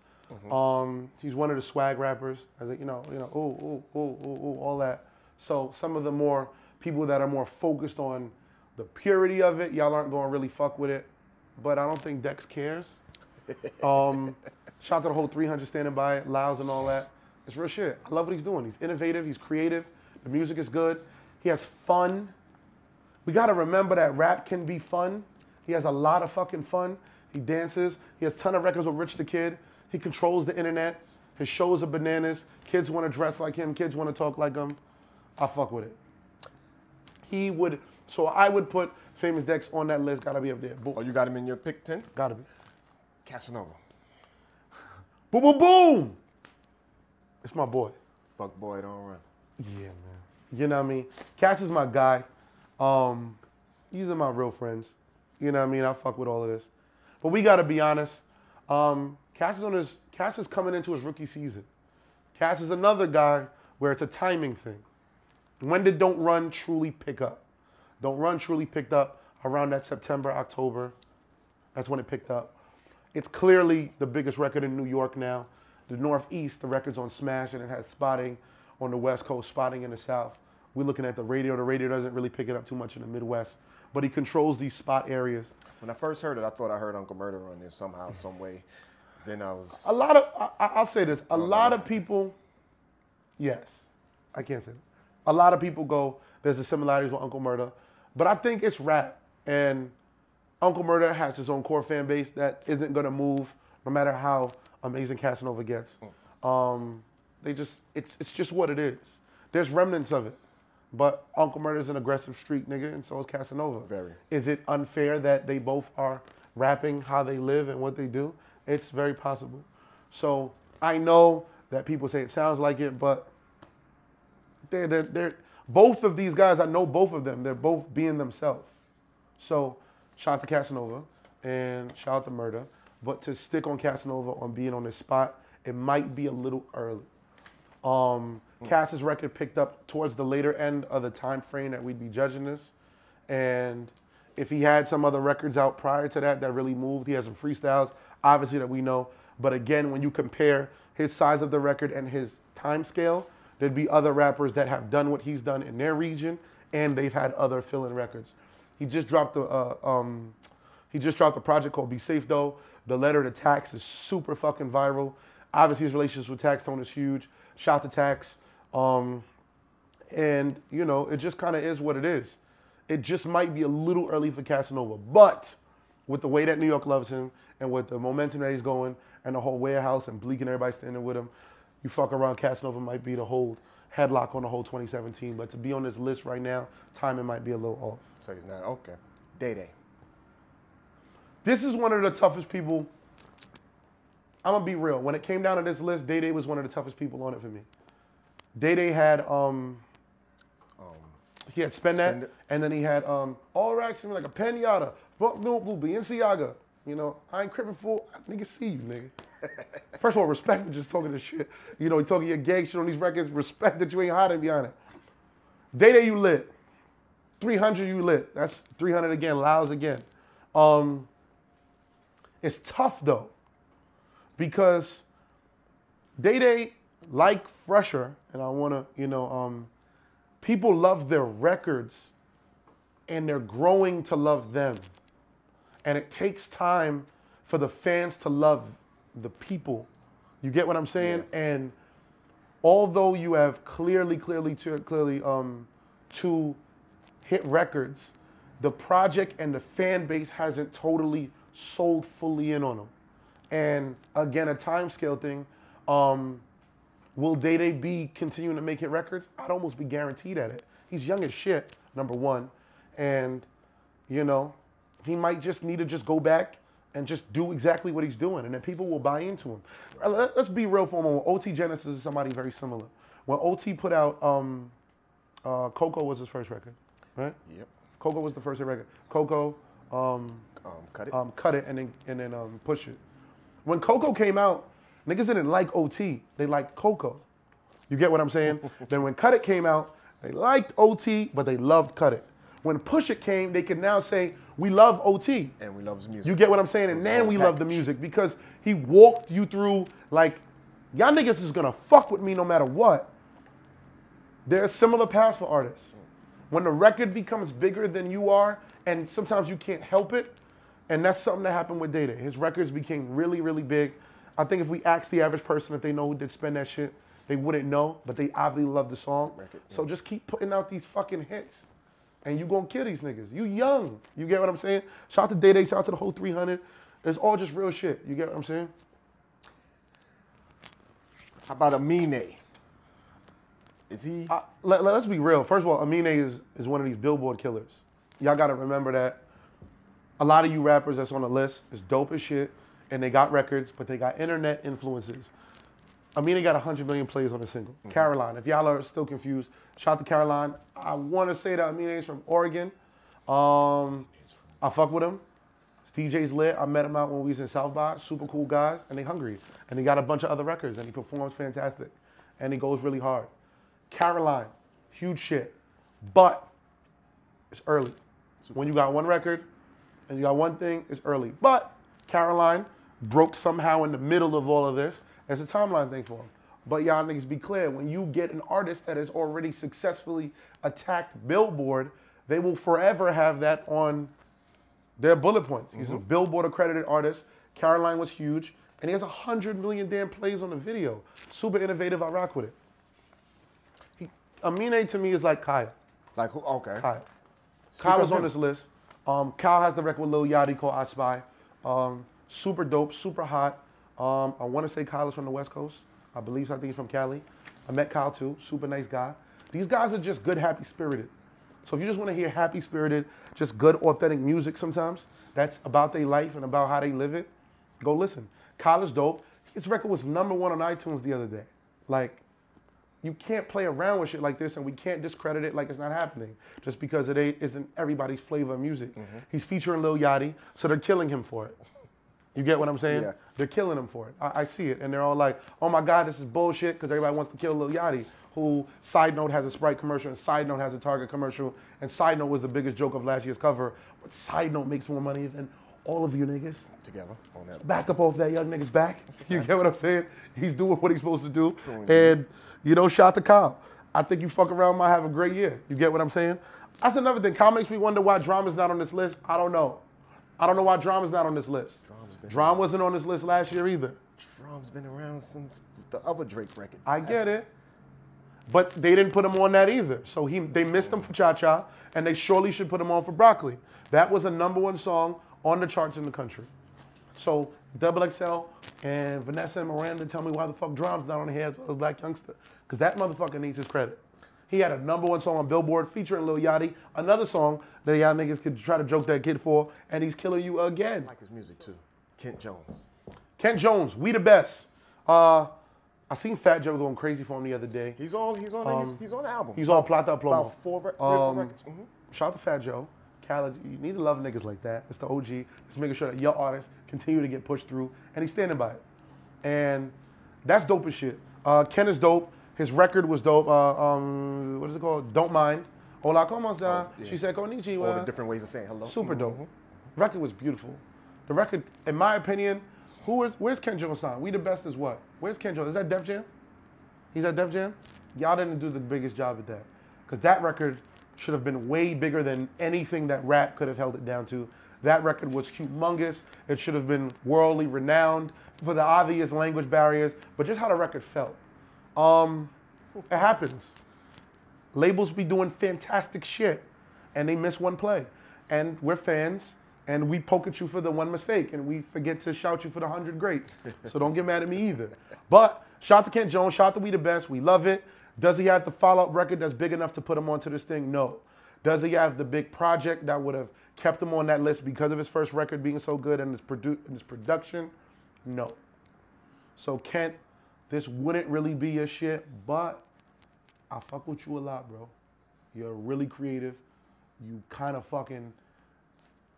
He's one of the swag rappers. I was like, all that. So some of the more people that are more focused on the purity of it, y'all aren't going to really fuck with it. But I don't think Dex cares. Shout out to the whole 300 standing by it, Laos and all that. It's real shit. I love what he's doing. He's innovative. He's creative. The music is good. He has fun. We got to remember that rap can be fun. He has a lot of fucking fun. He dances. He has a ton of records with Rich the Kid. He controls the internet. His shows are bananas. Kids want to dress like him. Kids want to talk like him. I fuck with it. He would, so I would put Famous Dex on that list. Gotta be up there. Boom. Oh, you got him in your pick 10? Gotta be. Casanova. Boom, boom, boom. It's my boy. Fuck boy, don't run. Yeah, man. You know what I mean? Cass is my guy. These are my real friends. You know what I mean? I fuck with all of this. But we gotta be honest. Cass is coming into his rookie season. Cass is another guy where it's a timing thing. When did Don't Run truly pick up? Don't Run truly picked up around that September, October. That's when it picked up. It's clearly the biggest record in New York now. The Northeast, the record's on Smash, and it has spotting on the West Coast, spotting in the South. We're looking at the radio. The radio doesn't really pick it up too much in the Midwest, but he controls these spot areas. When I first heard it, I thought I heard Uncle Murder on there somehow, some way. Then I was... I'll say this. A lot of people, yes, I can't say that. A lot of people go, there's the similarities with Uncle Murder, but I think it's rap. And Uncle Murder has his own core fan base that isn't going to move no matter how amazing Casanova gets. It's just what it is. There's remnants of it. But Uncle Murder's an aggressive street nigga, and so is Casanova. Very. Is it unfair that they both are rapping how they live and what they do? It's very possible. So I know that people say it sounds like it, but they're both of these guys, I know both of them, they're both being themselves. So shout out to Casanova and shout out to Murder. But to stick on Casanova on being on this spot, it might be a little early. Cass's record picked up towards the later end of the time frame that we'd be judging this. And if he had some other records out prior to that that really moved, he has some freestyles, obviously, that we know. But again, when you compare his size of the record and his time scale, there'd be other rappers that have done what he's done in their region, and they've had other fill-in records. He just dropped a project called Be Safe Though. The letter to Tax is super fucking viral. Obviously, his relationship with Tax Tone is huge. Shout to Tax. And, you know, it just kind of is what it is. It just might be a little early for Casanova. But with the way that New York loves him and with the momentum that he's going and the whole warehouse and Bleak and everybody standing with him, you fuck around, Casanova might be the whole headlock on the whole 2017. But to be on this list right now, timing might be a little off. So he's not, okay. Day. This is one of the toughest people. I'm gonna be real. When it came down to this list, Day was one of the toughest people on it for me. Day had he had Spend That, and then he had All Racks, like a Pinata, Balenciaga. You know, I ain't crippin' fool. Nigga see you, nigga. First of all, respect for just talking this shit. You know, you talking your gang shit on these records. Respect that you ain't hiding behind it. Day you lit. 300 you lit. That's 300 again. Laos again. It's tough though, because Day, like Fresher, and I wanna, you know, people love their records, and they're growing to love them. And it takes time for the fans to love the people. You get what I'm saying? Yeah. And although you have clearly two hit records, the project and the fan base hasn't totally sold fully in on them. And again, a time scale thing. Will Day be continuing to make hit records? I'd almost be guaranteed at it. He's young as shit, number one. And, you know, he might just need to just go back and just do exactly what he's doing, and then people will buy into him. Let's be real for a moment. OT Genesis is somebody very similar. When OT put out, Coco was his first record, right? Yep. Coco was the first hit record. Coco, Cut It, and then Push It. When Coco came out, niggas didn't like OT. They liked Coco. You get what I'm saying? Then when Cut It came out, they liked OT, but they loved Cut It. When Push It came, they could now say, we love OT. And we love his music. You get what I'm saying? And then we love the music, because he walked you through, like, y'all niggas is gonna fuck with me no matter what. There's similar paths for artists. When the record becomes bigger than you are, and sometimes you can't help it, and that's something that happened with Day. His records became really, really big. I think if we asked the average person if they know who did Spend That Shit, they wouldn't know, but they obviously love the song. So just keep putting out these fucking hits. And you gonna kill these niggas. You young. You get what I'm saying? Shout out to Day, shout out to the whole 300. It's all just real shit. You get what I'm saying? How about AMINE? Is he? Let's be real. First of all, AMINE is one of these Billboard killers. Y'all gotta remember that. A lot of you rappers that's on the list is dope as shit, and they got records, but they got internet influences. AMINE got 100 million plays on a single. Caroline, if y'all are still confused, shout out to Caroline. I want to say that AMINE is from Oregon. I fuck with him. His DJ's lit. I met him out when we was in South by. Super cool guys, and they hungry. And he got a bunch of other records, and he performs fantastic. And he goes really hard. Caroline, huge shit. But it's early. When you got one record and you got one thing, it's early. But Caroline broke somehow in the middle of all of this. It's a timeline thing for him. But y'all niggas be clear, when you get an artist that has already successfully attacked Billboard, they will forever have that on their bullet points. He's a Billboard accredited artist. Caroline was huge. And he has 100 million damn plays on the video. Super innovative, I rock with it. AMINE to me is like Kyle. Like who? Okay. Kyle. Kyle is on this list. Kyle has the record with Lil Yachty called I Spy. Super dope, super hot. I want to say Kyle is from the West Coast. I think he's from Cali. I met Kyle too, super nice guy. These guys are just good, happy-spirited. So if you just want to hear happy-spirited, just good, authentic music sometimes, that's about their life and about how they live it, go listen. Kyle is dope. His record was #1 on iTunes the other day. Like, you can't play around with shit like this, and we can't discredit it like it's not happening just because it isn't everybody's flavor of music. He's featuring Lil Yachty, so they're killing him for it. You get what I'm saying? Yeah. They're killing him for it. I see it. And they're all like, oh my God, this is bullshit, because everybody wants to kill Lil Yachty, who, side note, has a Sprite commercial, and side note has a Target commercial, and side note was the biggest joke of last year's cover, but side note makes more money than all of you niggas. Together on that. Back up off that young nigga's back. You get what I'm saying? He's doing what he's supposed to do. And, you know, shout out to Kyle. I think you fuck around might have a great year. You get what I'm saying? That's another thing. Kyle makes me wonder why Drama's not on this list. I don't know. I don't know why Drama's not on this list. Drum wasn't on this list last year either. Drum's been around since the other Drake record. I get it. But they didn't put him on that either. So they missed him for Cha Cha, and they surely should put him on for Broccoli. That was a #1 song on the charts in the country. So XXL and Vanessa and Miranda tell me why the fuck Drum's not on here as well as Black Youngsta. Because that motherfucker needs his credit. He had a #1 song on Billboard featuring Lil Yachty, another song that y'all niggas could try to joke that kid for, and he's killing you again. I like his music too. Kent Jones. Kent Jones, we the best. I seen Fat Joe going crazy for him the other day. He's on the album. He's on Plata Plomo. About 4 records. Shout out to Fat Joe. Khaled, you need to love niggas like that. It's the OG. Just making sure that your artists continue to get pushed through, and he's standing by it. And that's dope as shit. Ken is dope. His record was dope. What is it called? Don't Mind. Hola, como está? She said, konnichiwa. All the different ways of saying hello. Super dope. Record was beautiful. The record, in my opinion, where's Ken Jones-san? We the best is what? Where's Ken Jones? Is that Def Jam? He's at Def Jam? Y'all didn't do the biggest job at that. Because that record should have been way bigger than anything that rap could have held it down to. That record was humongous. It should have been worldly renowned for the obvious language barriers, but just how the record felt. It happens. Labels be doing fantastic shit, and they miss one play. And we're fans, and we poke at you for the one mistake, and we forget to shout you for the 100 greats. So don't get mad at me either. But shout out to Kent Jones, shout out to We the Best, we love it. Does he have the follow-up record that's big enough to put him onto this thing? No. Does he have the big project that would have kept him on that list because of his first record being so good and his production? No. So Kent, this wouldn't really be your shit, but I fuck with you a lot, bro. You're really creative. You kind of fucking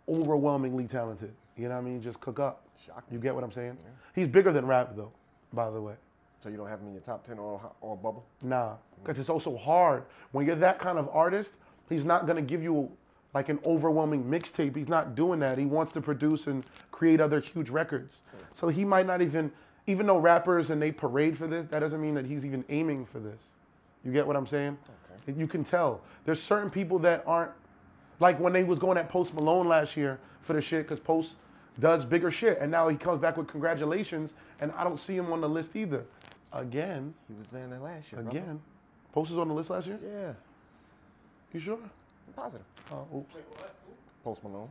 overwhelmingly talented. You know what I mean? Just cook up. Shocking. You get what I'm saying? Yeah. He's bigger than rap, though, by the way. So you don't have him in your top 10 or bubble? Nah, because it's also hard. When you're that kind of artist, he's not going to give you like an overwhelming mixtape. He's not doing that. He wants to produce and create other huge records. Yeah. So he might not even though rappers and they parade for this, that doesn't mean that he's even aiming for this. You get what I'm saying? Okay. You can tell. There's certain people that aren't, like when they was going at Post Malone last year for the shit, because Post does bigger shit, and now he comes back with congratulations, and I don't see him on the list either. Again. He was there in there last year, Again. Brother. Post was on the list last year? Yeah. You sure? I'm positive. Oh, oops. Wait, what? Post Malone.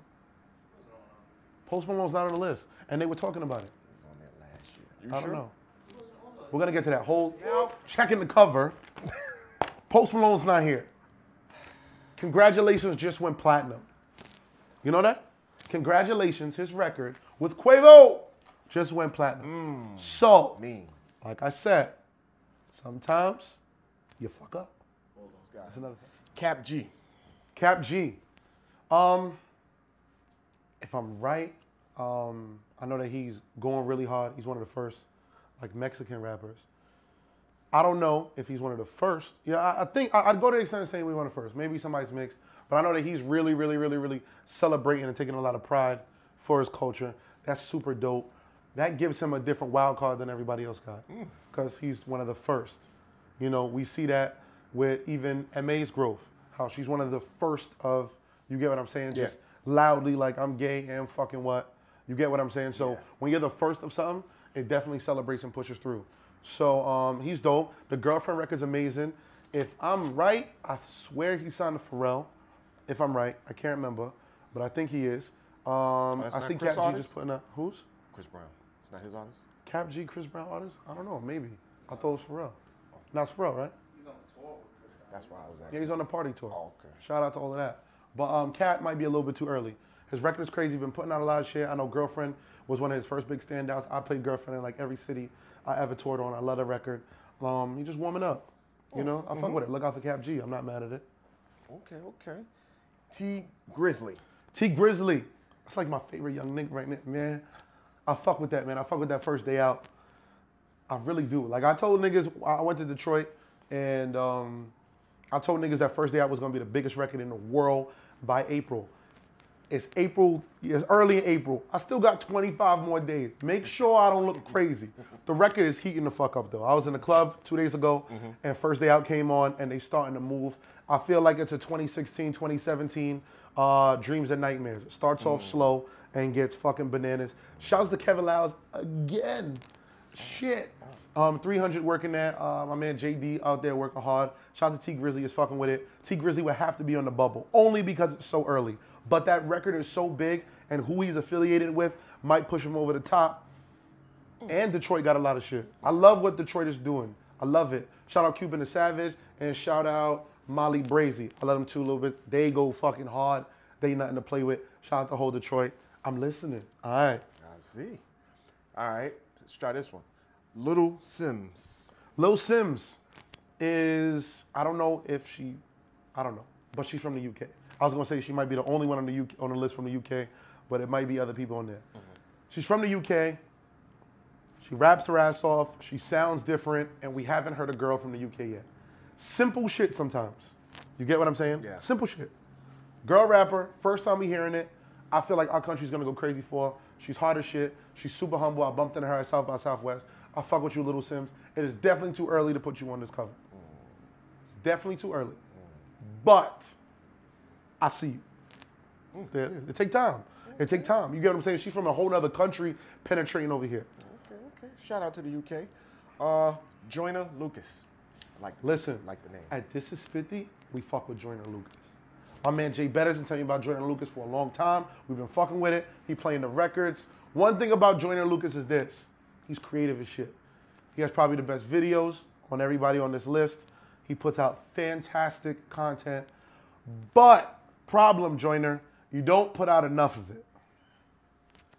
Post Malone's not on the list, and they were talking about it. He was on there last year. You I sure? don't know. We're going to get to that. Checking the cover. Post Malone's not here. Congratulations just went platinum. You know that? Congratulations, his record with Quavo just went platinum. So, like I said, sometimes you fuck up. That's another thing. Cap G. Cap G. If I'm right, I know that he's going really hard. He's one of the first, like, Mexican rappers. I don't know if he's one of the first. Yeah, I think I'd go to the extent of saying we're one of the first. Maybe somebody's mixed. But I know that he's really, really, really, really celebrating and taking a lot of pride for his culture. That's super dope. That gives him a different wild card than everybody else got. Because he's one of the first. You know, we see that with even MA's growth. How she's one of the first of, you get what I'm saying? Just loudly like, I'm gay and fucking what? You get what I'm saying? So when you're the first of something, it definitely celebrates and pushes through. So he's dope. The Girlfriend record's amazing. If I'm right, I swear he signed to Pharrell. If I'm right, I can't remember, but I think he is. I see Cap G just putting up. Who's? Chris Brown. It's not his artist? Cap G, Chris Brown artist? I don't know, maybe. I thought it was Pharrell. Not Pharrell, right? He's on the tour with Chris Brown. That's why I was asking. Yeah, he's on the party tour. Oh, okay. Shout out to all of that. But Cap might be a little bit too early. His record is crazy. He's been putting out a lot of shit. I know Girlfriend was one of his first big standouts. I played Girlfriend in like every city I ever toured on. I love the record. He's just warming up. You know, I fuck with it. Look out for Cap G. I'm not mad at it. Okay, okay. T Grizzley. T Grizzley. That's like my favorite young nigga right now, man. I fuck with that, man. I fuck with that first day out. I really do. Like I told niggas, I went to Detroit and I told niggas that first day out was gonna be the biggest record in the world by April. It's April, it's early in April. I still got 25 more days. Make sure I don't look crazy. The record is heating the fuck up though. I was in the club 2 days ago and first day out came on and they starting to move. I feel like it's a 2016, 2017 Dreams and Nightmares. It starts off slow and gets fucking bananas. Shouts to Kevin Lyles again. Shit. 300 working there. My man JD out there working hard. Shout out to T Grizzley is fucking with it. T Grizzley would have to be on the bubble only because it's so early. But that record is so big and who he's affiliated with might push him over the top. And Detroit got a lot of shit. I love what Detroit is doing. I love it. Shout out Cuban the Savage and shout out Molly Brazy. I love them too a little bit. They go fucking hard. They nothing to play with. Shout out to whole Detroit. I'm listening. All right. I see. All right. Let's try this one. Little Sims. Lil Sims is, I don't know, but she's from the UK. I was gonna say she might be the only one on the list from the UK, but it might be other people on there. She's from the UK. She raps her ass off. She sounds different, and we haven't heard a girl from the UK yet. Simple shit sometimes. You get what I'm saying? Yeah. Simple shit. Girl rapper, first time we hearing it. I feel like our country's gonna go crazy for her. She's hard as shit. She's super humble. I bumped into her at South by Southwest. I fuck with you, Little Sims. It is definitely too early to put you on this cover. It's definitely too early. But I see you. There it is. It take time. It take time. You get what I'm saying? She's from a whole other country penetrating over here. Okay. Shout out to the UK. Joyner Lucas. Listen, like the name. At This Is 50, we fuck with Joyner Lucas. My man Jay Better's been telling you about Joyner Lucas for a long time. We've been fucking with it. He playing the records. One thing about Joyner Lucas is this. He's creative as shit. He has probably the best videos on everybody on this list. He puts out fantastic content. But, problem, Joyner, you don't put out enough of it.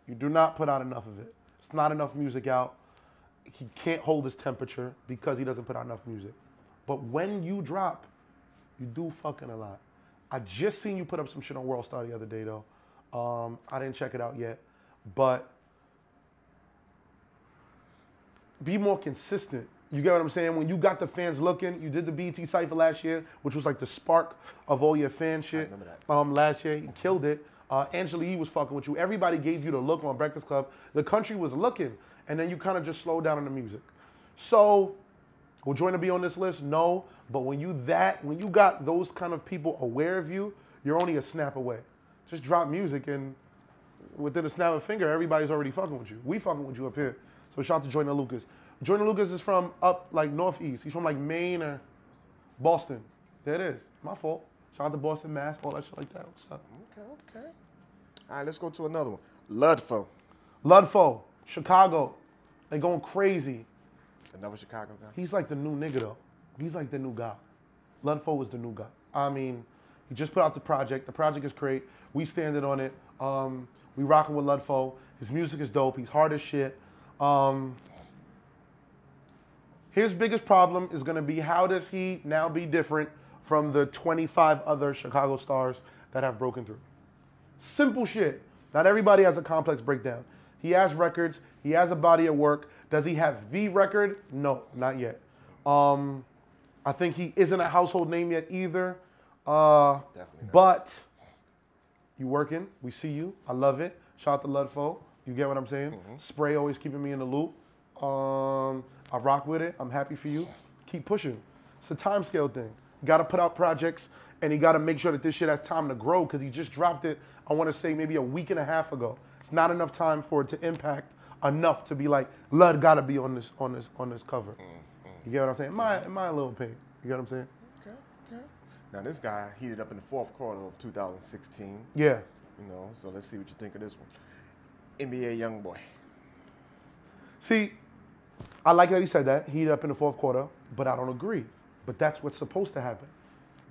You do not put out enough of it. It's not enough music out. He can't hold his temperature because he doesn't put out enough music. But when you drop, you do fucking a lot. I just seen you put up some shit on World Star the other day, though. I didn't check it out yet. But be more consistent. You get what I'm saying? When you got the fans looking, you did the BET Cypher last year, which was like the spark of all your fan shit. I remember that. Last year, he killed it. Angela Yee was fucking with you. Everybody gave you the look on Breakfast Club. The country was looking. And then you kind of just slowed down on the music. So, will Joyner be on this list? No. But when you got those kind of people aware of you, you're only a snap away. Just drop music and within a snap of a finger, everybody's already fucking with you. We fucking with you up here. So shout out to Joyner Lucas. Joyner Lucas is from up like northeast. He's from like Maine or Boston. There it is. My fault. Shout out to Boston, Mass, all that shit like that. What's up? Okay. All right, let's go to another one. Ludfo. Ludfo, Chicago. They going crazy. Another Chicago guy? He's like the new nigga though. He's like the new guy. Ludfo was the new guy. I mean, he just put out the project. The project is great. We standing on it. We rocking with Ludfo. His music is dope. He's hard as shit. His biggest problem is gonna be how does he now be different from the 25 other Chicago stars that have broken through. Simple shit. Not everybody has a complex breakdown. He has records. He has a body of work. Does he have the record? No, not yet. I think he isn't a household name yet either. Definitely not. But you working. We see you. I love it. Shout out to Ludfo. You get what I'm saying? Spray always keeping me in the loop. I rock with it. I'm happy for you. Keep pushing. It's a time scale thing. You got to put out projects, and you got to make sure that this shit has time to grow because he just dropped it, I want to say maybe a week and a half ago. It's not enough time for it to impact enough to be like, Lud got to be on this cover. You get what I'm saying? My little opinion. You get what I'm saying? Okay. Now this guy heated up in the fourth quarter of 2016. Yeah. You know, so let's see what you think of this one. NBA YoungBoy. See, I like that he said that, heat up in the fourth quarter, but I don't agree. But that's what's supposed to happen.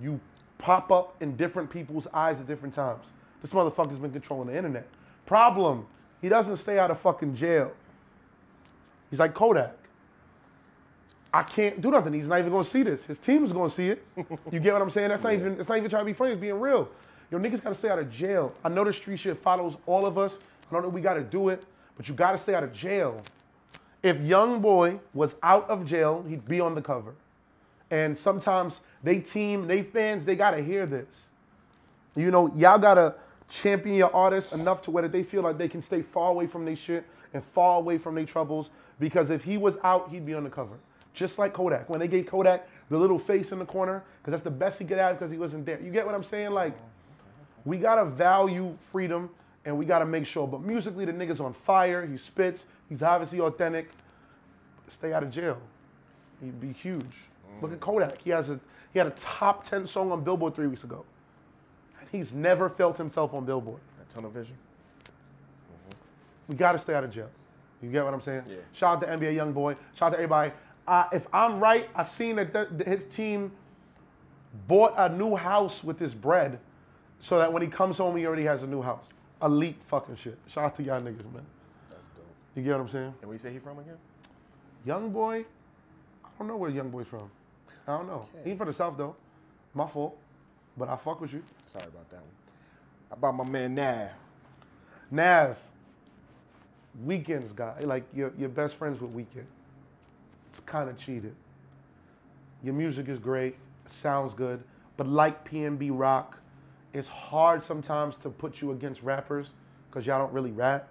You pop up in different people's eyes at different times. This motherfucker's been controlling the internet. Problem, he doesn't stay out of fucking jail. He's like Kodak. I can't do nothing. He's not even gonna see this. His team is gonna see it. You get what I'm saying? That's not even, it's not even trying to be funny, it's being real. Yo, niggas gotta stay out of jail. I know the street shit follows all of us. I know that we gotta do it, but you gotta stay out of jail. If YoungBoy was out of jail, he'd be on the cover. And sometimes they fans, they gotta hear this. You know, y'all gotta champion your artists enough to where they feel like they can stay far away from their shit and far away from their troubles. Because if he was out, he'd be on the cover. Just like Kodak. When they gave Kodak the little face in the corner, because that's the best he could have because he wasn't there. You get what I'm saying? Like, we gotta value freedom and we gotta make sure. But musically, the nigga's on fire. He spits. He's obviously authentic. Stay out of jail. He'd be huge. Look at Kodak. He had a top 10 song on Billboard 3 weeks ago. And he's never felt himself on Billboard. That tunnel vision. We gotta stay out of jail. You get what I'm saying? Yeah. Shout out to NBA YoungBoy. Shout out to everybody. If I'm right, I seen that his team bought a new house with his bread so that when he comes home, he already has a new house. Elite fucking shit. Shout out to y'all niggas, man. That's dope. You get what I'm saying? And where you say he from again? YoungBoy, I I don't know where YoungBoy's from. I don't know. Okay. He ain't from the South, though. My fault. But I fuck with you. Sorry about that one. How about my man Nav? Nav. Weeknd's guy. Like, you're best friends with Weeknd. It's kind of cheated. Your music is great. Sounds good. But like PNB Rock, it's hard sometimes to put you against rappers because y'all don't really rap.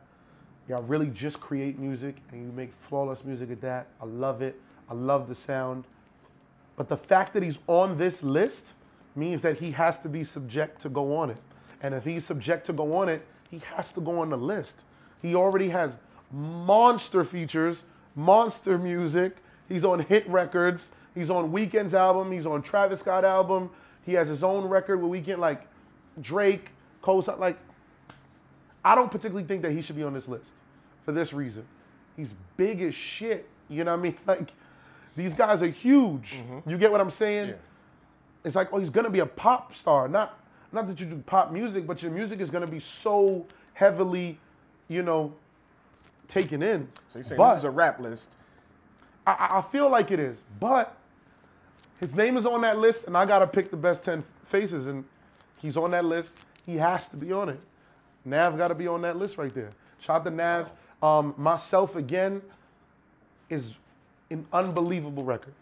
Y'all really just create music and you make flawless music at that. I love it. I love the sound. But the fact that he's on this list means that he has to be subject to go on it. And if he's subject to go on it, he has to go on the list. He already has monster features, monster music. He's on hit records. He's on Weeknd's album. He's on Travis Scott album. He has his own record with Weeknd, like Drake, Coast. Like, I don't particularly think that he should be on this list for this reason. He's big as shit. You know what I mean? Like, these guys are huge. Mm-hmm. You get what I'm saying? Yeah. It's like, oh, he's gonna be a pop star. Not that you do pop music, but your music is gonna be so heavily, you know, taken in. So you're saying this is a rap list? I feel like it is, but his name is on that list, and I gotta pick the best 10 faces, and he's on that list. He has to be on it. Nav gotta be on that list right there. Shout out to Nav. Myself Again is an unbelievable record.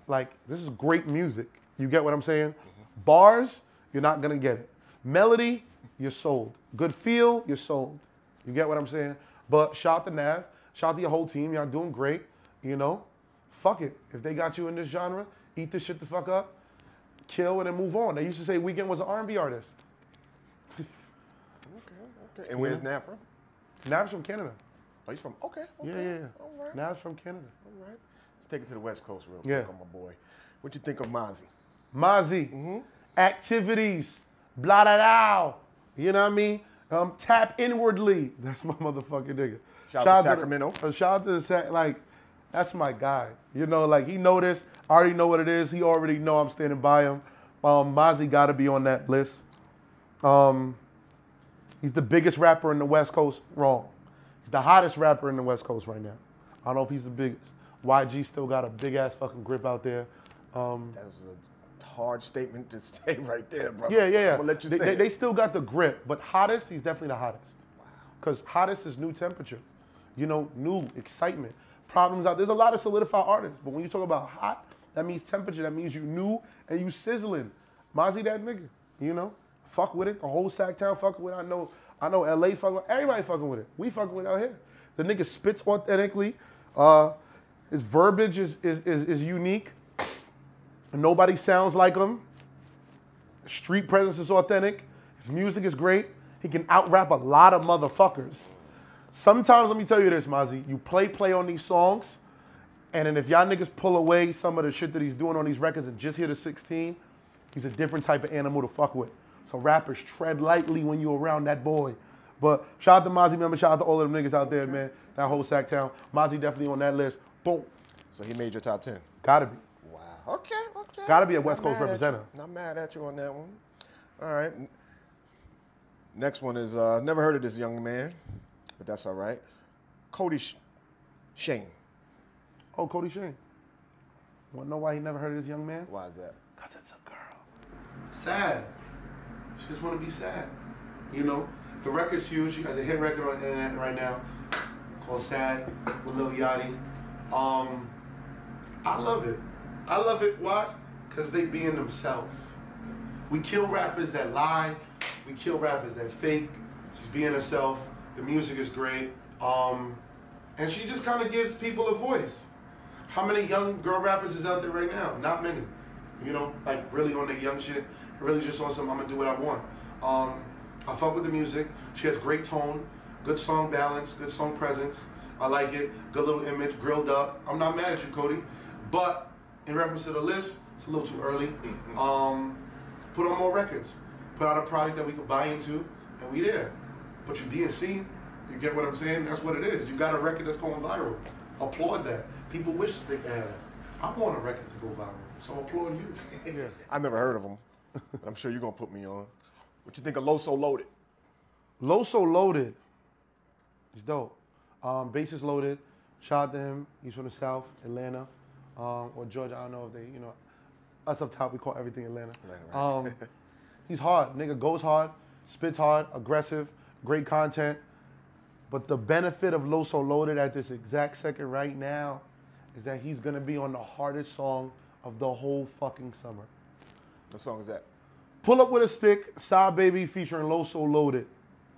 Like, this is great music. You get what I'm saying? Mm-hmm. Bars, you're not gonna get it. Melody, you're sold. Good feel, you're sold. You get what I'm saying? But shout out to Nav. Shout out to your whole team. Y'all doing great. You know? Fuck it. If they got you in this genre, eat this shit the fuck up, kill, and then move on. They used to say Weeknd was an R&B artist. Okay. And where's Nav from? Nav's from Canada. Oh, he's from, okay. Yeah. All right. Nav's from Canada. All right. Let's take it to the West Coast real quick on my boy. What you think of Mozzy? Mozzy. Activities. Blah, da, da. You know what I mean? Tap inwardly. That's my motherfucking nigga. Shout out to Sacramento. Shout out to like, that's my guy. You know, like, he know this. I already know what it is. He already know I'm standing by him. Mozzy got to be on that list. He's the biggest rapper in the West Coast. Wrong. He's the hottest rapper in the West Coast right now. I don't know if he's the biggest. YG still got a big-ass fucking grip out there. That was a hard statement to say right there, brother. Yeah. I'm gonna let you say they still got the grip, but hottest, he's definitely the hottest. Wow. Because hottest is new temperature. You know, new excitement. Problems out. There's a lot of solidified artists, but when you talk about hot, that means temperature. That means you new and you sizzling. Mozzy that nigga, you know? Fuck with it. The whole Sacktown fucking with it. I know LA fucking with it. Everybody fucking with it. We fucking with it out here. The nigga spits authentically. His verbiage is unique. Nobody sounds like him. Street presence is authentic. His music is great. He can out-rap a lot of motherfuckers. Sometimes, let me tell you this, Mozzy, you play on these songs, and then if y'all niggas pull away some of the shit that he's doing on these records and just hit a 16, he's a different type of animal to fuck with. So rappers, tread lightly when you're around that boy. But shout out to Mozzy, member, shout out to all of them niggas out there, man. That whole Sacktown. Mozzy definitely on that list. Boom. So he made your top 10? Gotta be. Wow. Okay. Gotta be a West Coast representative. Not mad at you on that one. All right. Next one is, never heard of this young man, but that's all right. KODIE Shane. Oh, KODIE Shane. Wanna know why he never heard of this young man? Why is that? Because it's a girl. Sad. She just want to be sad. You know? The record's huge. You got the hit record on the internet right now called Sad with Lil Yachty. I love it. I love it. Why? Because they being themselves. We kill rappers that lie. We kill rappers that fake. She's being herself. The music is great. And she just kind of gives people a voice. How many young girl rappers is out there right now? Not many. You know, like really on the young shit. Really just on some, I'm gonna do what I want. I fuck with the music. She has great tone, good song balance, good song presence. I like it. Good little image, grilled up. I'm not mad at you, KODIE. But in reference to the list, it's a little too early. Put on more records. Put out a product that we could buy into, and we there. But you DNC, you get what I'm saying? That's what it is. You got a record that's going viral. Applaud that. People wish they could have it. I want a record to go viral, so applaud you. Yeah. I never heard of him, but I'm sure you're gonna put me on. What you think of LOSO Loaded? LOSO Loaded. He's dope. Bass is Loaded. Shout out to him. He's from the South, Atlanta. or Georgia. I don't know if they, you know, us up top we call everything Atlanta. Right. He's hard. Nigga goes hard, spits hard, aggressive, great content. But the benefit of LOSO Loaded at this exact second right now is that he's gonna be on the hardest song of the whole fucking summer. What song is that? Pull Up With a Stick, Side Baby featuring LOSO Loaded.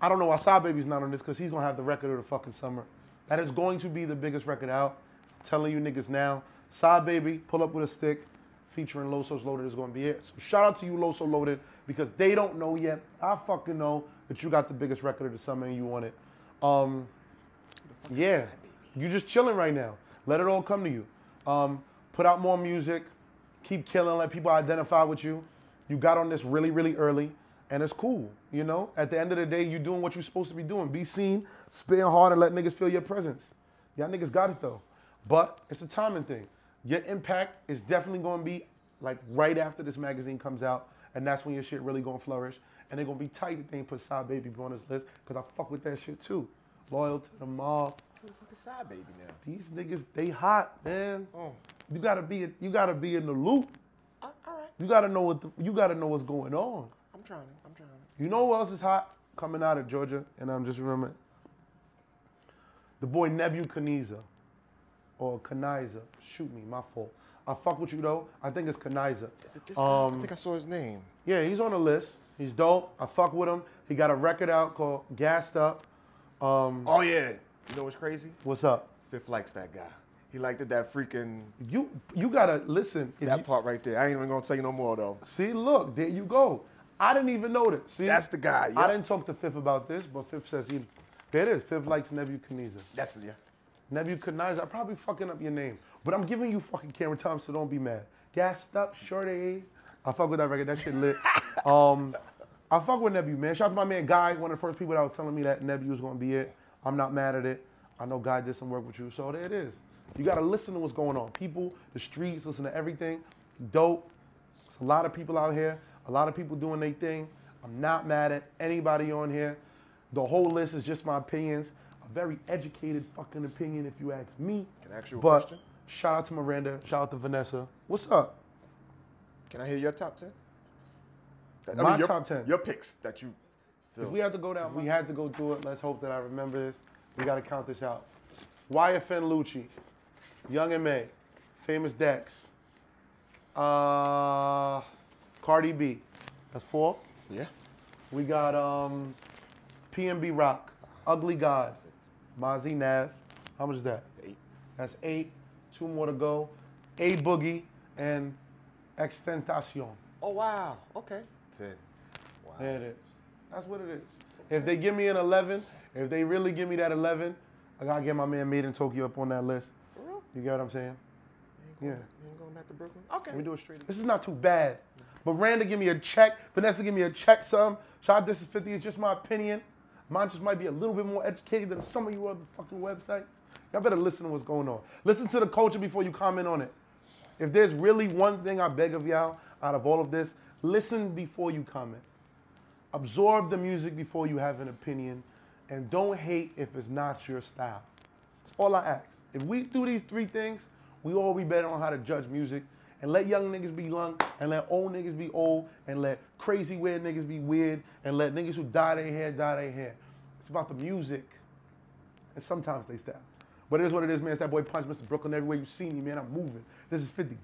I don't know why Side Baby's not on this because he's gonna have the record of the fucking summer. That is going to be the biggest record out. I'm telling you niggas now. Side Baby, Pull Up With a Stick, featuring LOSO's Loaded is gonna be it. So shout out to you, LOSO Loaded, because they don't know yet. I fucking know that you got the biggest record of the summer and you want it. Yeah, you just chilling right now. Let it all come to you. Put out more music, keep killing, let people identify with you. You got on this really, really early, and it's cool, you know? At the end of the day, you doing what you're supposed to be doing. Be seen, spitting hard, and let niggas feel your presence. Y'all niggas got it, though. But it's a timing thing. Your impact is definitely going to be, like, right after this magazine comes out, and that's when your shit really going to flourish. And they're going to be tight if they ain't put Side Baby on this list, because I fuck with that shit, too. Loyal to the mob. Who the fuck is Side Baby now? These niggas, they hot, man. Oh. You gotta be in the loop. All right. You gotta know what's going on. I'm trying. You know who else is hot coming out of Georgia? And I'm just remembering the boy NEBU KINIZA or KINIZA. Shoot me, my fault. I fuck with you though. I think it's KINIZA. Is it this guy? I think I saw his name. Yeah, he's on the list. He's dope. I fuck with him. He got a record out called Gassed Up. Oh yeah. You know what's crazy? What's up? Fifth likes that guy. He liked it, that freaking... You gotta listen. That part right there. I ain't even gonna tell you no more though. See, look, there you go. I didn't even know that. See, that's the guy. Yep. I didn't talk to Fifth about this, but Fifth says he... There it is. Fifth likes NEBU KINIZA. That's it, yeah. NEBU KINIZA. I'm probably fucking up your name, but I'm giving you fucking camera time, so don't be mad. Gassed Up, Shorty. I fuck with that record. That shit lit. I fuck with NEBU, man. Shout out to my man Guy, one of the first people that was telling me that NEBU was gonna be it. I'm not mad at it. I know Guy did some work with you, so there it is. You gotta listen to what's going on. People, the streets, listen to everything. Dope. There's a lot of people out here. A lot of people doing their thing. I'm not mad at anybody on here. The whole list is just my opinions. A very educated fucking opinion if you ask me. Can I ask you a question? Shout out to Miranda. Shout out to Vanessa. What's up? Can I hear your top 10? My top 10. Your picks that you feel. If we had to go down, we had to go through it. Let's hope that I remember this. We gotta count this out. YFN Lucci. Young M.A., Famous Dex, Cardi B, that's 4. Yeah. We got PNB Rock, Ugly God, MOZZY Nav, how much is that? 8. That's 8, 2 more to go. A Boogie and XXXTENTACIon. Oh wow, okay. 10. Wow. There it is. That's what it is. If they give me an 11, if they really give me that 11, I gotta get my man Made in Tokyo up on that list. You get what I'm saying? You ain't going back to Brooklyn? Okay. Let me do it straight. This is not too bad. But Randa give me a check. Vanessa give me a check some. Shout out, this is 50. It's just my opinion. Mine just might be a little bit more educated than some of you other fucking websites. Y'all better listen to what's going on. Listen to the culture before you comment on it. If there's really one thing I beg of y'all out of all of this, listen before you comment. Absorb the music before you have an opinion. And don't hate if it's not your style. That's all I ask. If we do these 3 things, we all be better on how to judge music. And let young niggas be young, and let old niggas be old, and let crazy weird niggas be weird, and let niggas who dye their hair, dye their hair. It's about the music. And sometimes they style. But it is what it is, man. It's that boy Punch, Mr. Brooklyn. Everywhere you see me, man, I'm moving. This is 50.